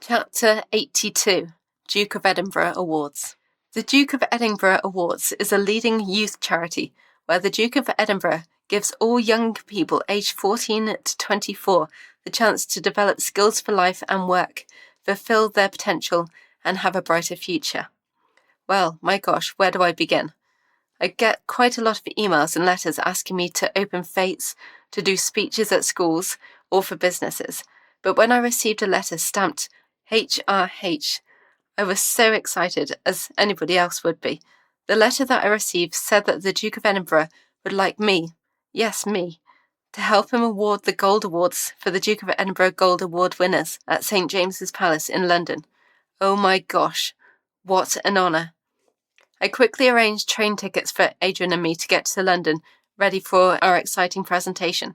Chapter 82, Duke of Edinburgh Awards. The Duke of Edinburgh Awards is a leading youth charity where the Duke of Edinburgh gives all young people aged 14 to 24 the chance to develop skills for life and work, fulfill their potential, and have a brighter future. Well, my gosh, where do I begin? I get quite a lot of emails and letters asking me to open fates, to do speeches at schools, or for businesses. But when I received a letter stamped HRH, I was so excited, as anybody else would be. The letter that I received said that the Duke of Edinburgh would like me, yes, me, to help him award the Gold Awards for the Duke of Edinburgh Gold Award winners at St. James's Palace in London. Oh my gosh, what an honour. I quickly arranged train tickets for Adrian and me to get to London, ready for our exciting presentation.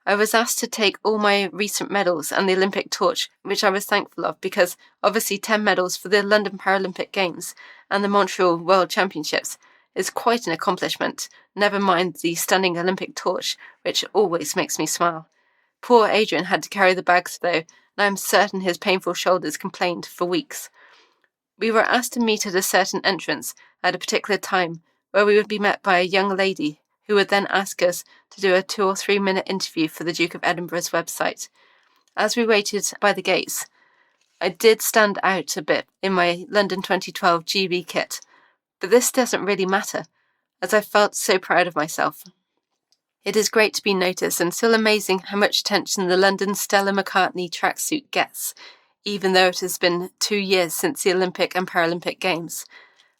I was asked to take all my recent medals and the Olympic torch, which I was thankful of because obviously 10 medals for the London Paralympic Games and the Montreal World Championships is quite an accomplishment, never mind the stunning Olympic torch, which always makes me smile. Poor Adrian had to carry the bags though, and I am certain his painful shoulders complained for weeks. We were asked to meet at a certain entrance at a particular time, where we would be met by a young lady who would then ask us to do a 2 or 3 minute interview for the Duke of Edinburgh's website. As we waited by the gates, I did stand out a bit in my London 2012 GB kit, but this doesn't really matter, as I felt so proud of myself. It is great to be noticed and still amazing how much attention the London Stella McCartney tracksuit gets, even though it has been 2 years since the Olympic and Paralympic Games.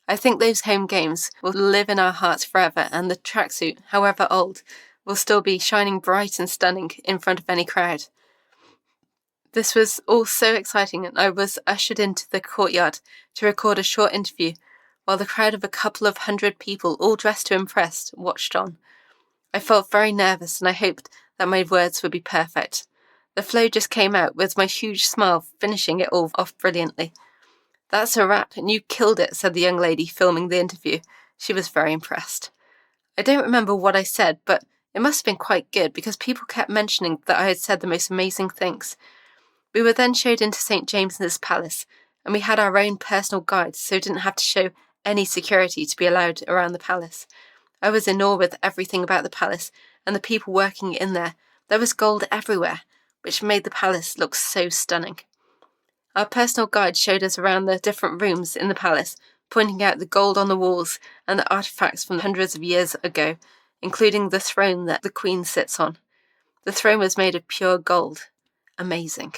I think those home games will live in our hearts forever, and the tracksuit, however old, will still be shining bright and stunning in front of any crowd. This was all so exciting, and I was ushered into the courtyard to record a short interview, while the crowd of a couple of hundred people, all dressed to impress, watched on. I felt very nervous, and I hoped that my words would be perfect. The flow just came out, with my huge smile finishing it all off brilliantly. "That's a wrap, and you killed it," said the young lady filming the interview. She was very impressed. I don't remember what I said, but it must have been quite good because people kept mentioning that I had said the most amazing things. We were then showed into St. James's Palace, and we had our own personal guide, so didn't have to show any security to be allowed around the palace. I was in awe with everything about the palace and the people working in there. There was gold everywhere, which made the palace look so stunning. Our personal guide showed us around the different rooms in the palace, pointing out the gold on the walls and the artifacts from hundreds of years ago, including the throne that the Queen sits on. The throne was made of pure gold. Amazing.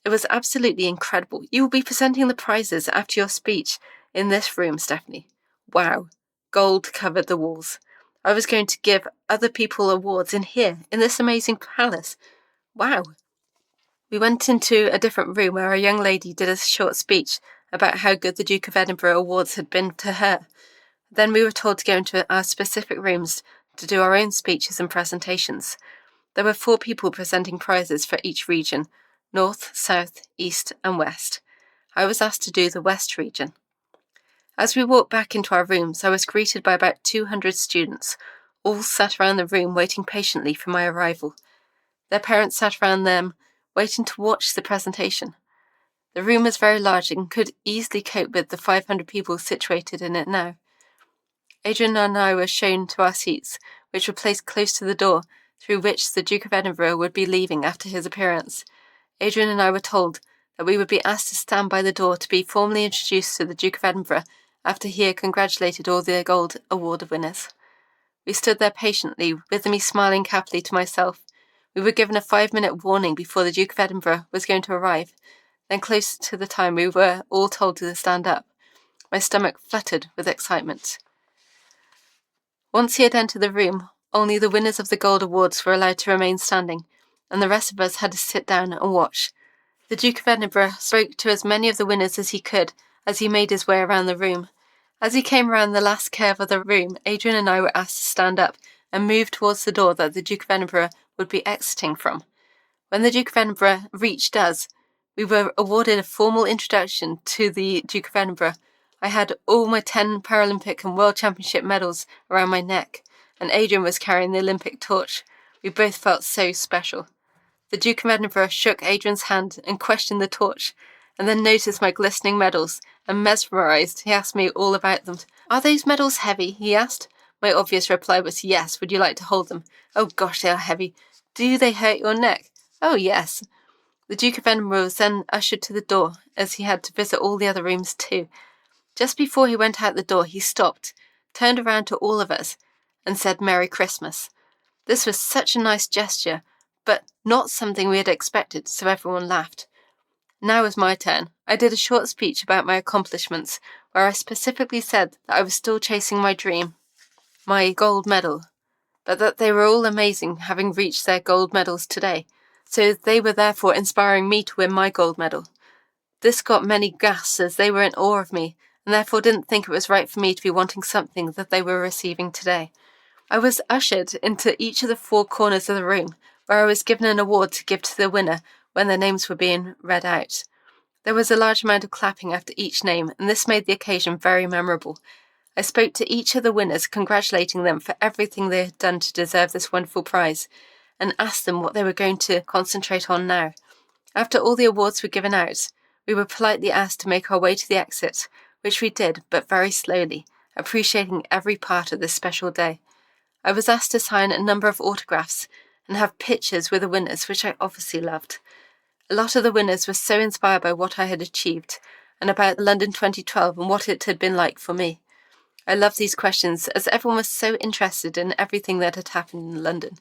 It was absolutely incredible. "You will be presenting the prizes after your speech in this room, Stephanie." Wow. Gold covered the walls. I was going to give other people awards in here, in this amazing palace. Wow. We went into a different room where a young lady did a short speech about how good the Duke of Edinburgh Awards had been to her. Then we were told to go into our specific rooms to do our own speeches and presentations. There were 4 people presenting prizes for each region: North, South, East, and West. I was asked to do the West region. As we walked back into our rooms, I was greeted by about 200 students, all sat around the room waiting patiently for my arrival. Their parents sat around them, waiting to watch the presentation. The room was very large and could easily cope with the 500 people situated in it now. Adrian and I were shown to our seats, which were placed close to the door through which the Duke of Edinburgh would be leaving after his appearance. Adrian and I were told that we would be asked to stand by the door to be formally introduced to the Duke of Edinburgh after he had congratulated all the Gold Award winners. We stood there patiently, with me smiling happily to myself. We were given a 5-minute warning before the Duke of Edinburgh was going to arrive. Then close to the time, we were all told to stand up. My stomach fluttered with excitement. Once he had entered the room, only the winners of the Gold Awards were allowed to remain standing, and the rest of us had to sit down and watch. The Duke of Edinburgh spoke to as many of the winners as he could as he made his way around the room. As he came around the last curve of the room, Adrian and I were asked to stand up and move towards the door that the Duke of Edinburgh would be exiting from. When the Duke of Edinburgh reached us, we were awarded a formal introduction to the Duke of Edinburgh. I had all my 10 Paralympic and World Championship medals around my neck, and Adrian was carrying the Olympic torch. We both felt so special. The Duke of Edinburgh shook Adrian's hand and questioned the torch, and then noticed my glistening medals, and mesmerised, he asked me all about them. "Are those medals heavy?" he asked. My obvious reply was yes. Would you like to hold them? "Oh gosh, they are heavy. Do they hurt your neck?" "Oh yes." The Duke of Edinburgh was then ushered to the door, as he had to visit all the other rooms too. Just before he went out the door, he stopped, turned around to all of us, and said Merry Christmas. This was such a nice gesture, but not something we had expected, so everyone laughed. Now was my turn. I did a short speech about my accomplishments, where I specifically said that I was still chasing my dream, my gold medal, but that they were all amazing, having reached their gold medals today, so they were therefore inspiring me to win my gold medal. This got many gasps, as they were in awe of me, and therefore didn't think it was right for me to be wanting something that they were receiving today. I was ushered into each of the 4 corners of the room, where I was given an award to give to the winner when their names were being read out. There was a large amount of clapping after each name, and this made the occasion very memorable. I spoke to each of the winners, congratulating them for everything they had done to deserve this wonderful prize, and asked them what they were going to concentrate on now. After all the awards were given out, we were politely asked to make our way to the exit, which we did, but very slowly, appreciating every part of this special day. I was asked to sign a number of autographs and have pictures with the winners, which I obviously loved. A lot of the winners were so inspired by what I had achieved and about London 2012 and what it had been like for me. I loved these questions, as everyone was so interested in everything that had happened in London.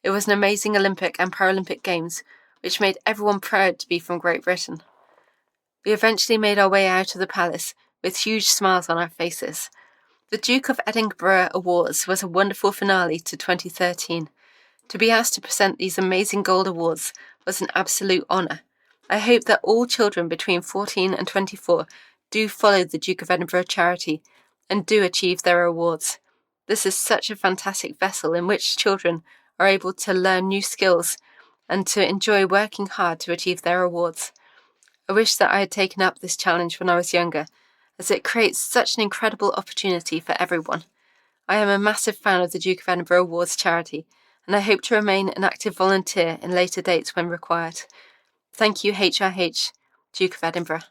It was an amazing Olympic and Paralympic Games, which made everyone proud to be from Great Britain. We eventually made our way out of the palace with huge smiles on our faces. The Duke of Edinburgh Awards was a wonderful finale to 2013. To be asked to present these amazing gold awards was an absolute honour. I hope that all children between 14 and 24 do follow the Duke of Edinburgh charity and do achieve their awards. This is such a fantastic vessel in which children are able to learn new skills and to enjoy working hard to achieve their awards. I wish that I had taken up this challenge when I was younger, as it creates such an incredible opportunity for everyone. I am a massive fan of the Duke of Edinburgh Awards charity, and I hope to remain an active volunteer in later dates when required. Thank you, HRH, Duke of Edinburgh.